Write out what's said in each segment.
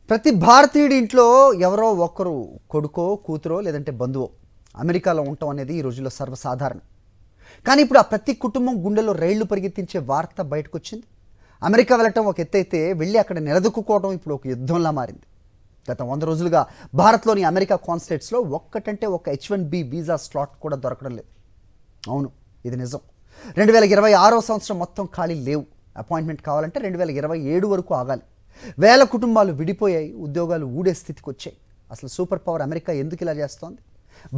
ప్రతి భారతీయుడి ఇంట్లో ఎవరో ఒకరు కొడుకో కూతురో లేదంటే బంధువో అమెరికాలో ఉండటం అనేది ఈ రోజుల్లో సర్వసాధారణం. కానీ ఇప్పుడు ఆ ప్రతి కుటుంబం గుండెలో రైళ్లు పరిగెత్తించే వార్త బయటకు వచ్చింది. అమెరికా వెళ్ళటం ఒక ఎత్తు అయితే వెళ్ళి అక్కడ నిలదొక్కుకోవడం ఇప్పుడు ఒక యుద్ధంలా మారింది. గత 100 రోజులుగా భారత్లోని అమెరికా కాన్సులేట్స్లో ఒక్కటంటే ఒక H1B వీసా స్లాట్ కూడా దొరకడం లేదు. అవును, ఇది నిజం. 2026వ సంవత్సరం మొత్తం ఖాళీ లేవు. అపాయింట్మెంట్ కావాలంటే 2027 వరకు ఆగాలి. వేల కుటుంబాలు విడిపోయాయి, ఉద్యోగాలు ఊడే స్థితికి వచ్చాయి. అసలు సూపర్ పవర్ అమెరికా ఎందుకు ఇలా చేస్తోంది?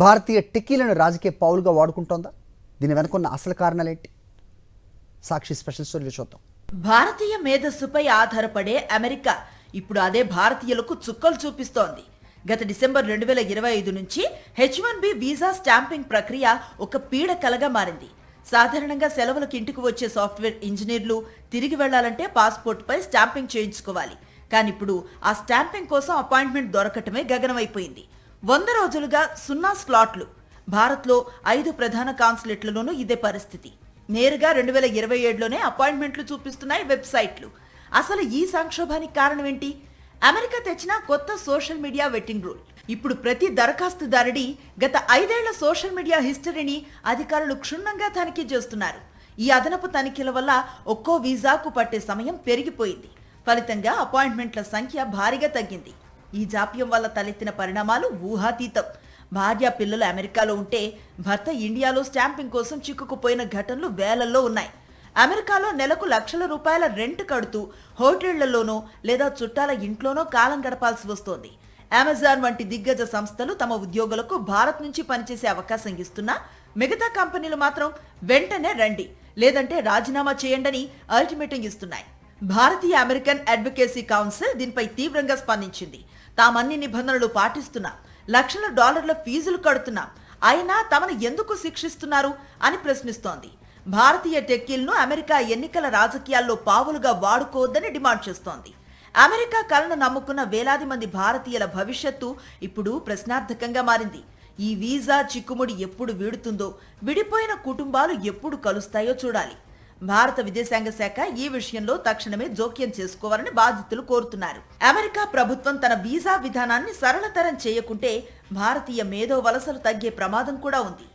భారతీయ టెక్కీలను రాజకీయ పావులుగా వాడుకుంటోందా? దీని వెనుకున్న అసలు కారణాలేంటి? సాక్షి స్పెషల్ స్టోరీలో చూద్దాం. భారతీయ మేధస్సుపై ఆధారపడే అమెరికా ఇప్పుడు అదే భారతీయులకు చుక్కలు చూపిస్తోంది. గత డిసెంబర్ 2025 నుంచి H1B వీసా స్టాంపింగ్ ప్రక్రియ ఒక పీడకలగా మారింది. సాధారణంగా సెలవులకు ఇంటికి వచ్చే సాఫ్ట్వేర్ ఇంజనీర్లు తిరిగి వెళ్లాలంటే పాస్పోర్ట్పై స్టాంపింగ్ చేయించుకోవాలి. కానీ ఇప్పుడు ఆ స్టాంపింగ్ కోసం అపాయింట్మెంట్ దొరకటమే గగనమైపోయింది. 100 రోజులుగా 0 స్లాట్లు. భారత్లో 5 ప్రధాన కాన్సులేట్లలోనూ ఇదే పరిస్థితి. నేరుగా 2027లోనే అపాయింట్మెంట్లు చూపిస్తున్నాయి వెబ్సైట్లు. అసలు ఈ సంక్షోభానికి కారణం ఏంటి? అమెరికా తెచ్చిన కొత్త సోషల్ మీడియా వెట్టింగ్ రూల్. ఇప్పుడు ప్రతి దరఖాస్తుదారుడి గత 5 ఏళ్ల సోషల్ మీడియా హిస్టరీని అధికారులు క్షుణ్ణంగా తనిఖీ చేస్తున్నారు. ఈ అదనపు తనిఖీల వల్ల ఒక్కో వీసాకు పట్టే సమయం పెరిగిపోయింది. ఫలితంగా అపాయింట్మెంట్ల సంఖ్య భారీగా తగ్గింది. ఈ జాప్యం వల్ల తలెత్తిన పరిణామాలు ఊహాతీతం. భార్య పిల్లలు అమెరికాలో ఉంటే భర్త ఇండియాలో స్టాంపింగ్ కోసం చిక్కుకుపోయిన ఘటనలు వేలల్లో ఉన్నాయి. అమెరికాలో నెలకు లక్షల రూపాయల రెంట్ కడుతూ హోటళ్లలోనో లేదా చుట్టాల ఇంట్లోనో కాలం గడపాల్సి వస్తోంది. అమెజాన్ వంటి దిగ్గజ సంస్థలు తమ ఉద్యోగులకు భారత్ నుంచి పనిచేసే అవకాశం ఇస్తున్నా మిగతా కంపెనీలు మాత్రం వెంటనే రండి లేదంటే రాజీనామా చేయండి అల్టిమేటం ఇస్తున్నాయి. భారతీయ అమెరికన్ అడ్వకేసీ కౌన్సిల్ దీనిపై తీవ్రంగా స్పందించింది. తామన్ని నిబంధనలు పాటిస్తున్నాం, లక్షల డాలర్ల ఫీజులు కడుతున్నాం, అయినా తమను ఎందుకు శిక్షిస్తున్నారు అని ప్రశ్నిస్తోంది. భారతీయ టెక్కీలను అమెరికా ఎన్నికల రాజకీయాల్లో పావులుగా వాడుకోవద్దని డిమాండ్ చేస్తోంది. అమెరికా కలను నమ్ముకున్న వేలాది మంది భారతీయుల భవిష్యత్తు ఇప్పుడు ప్రశ్నార్థకంగా మారింది. ఈ వీసా చిక్కుముడి ఎప్పుడు వీడుతుందో, విడిపోయిన కుటుంబాలు ఎప్పుడు కలుస్తాయో చూడాలి. భారత విదేశాంగ శాఖ ఈ విషయంలో తక్షణమే జోక్యం చేసుకోవాలని బాధితులు కోరుతున్నారు. అమెరికా ప్రభుత్వం తన వీసా విధానాన్ని సరళతరం చేయకుంటే భారతీయ మేధో వలసలు తగ్గే ప్రమాదం కూడా ఉంది.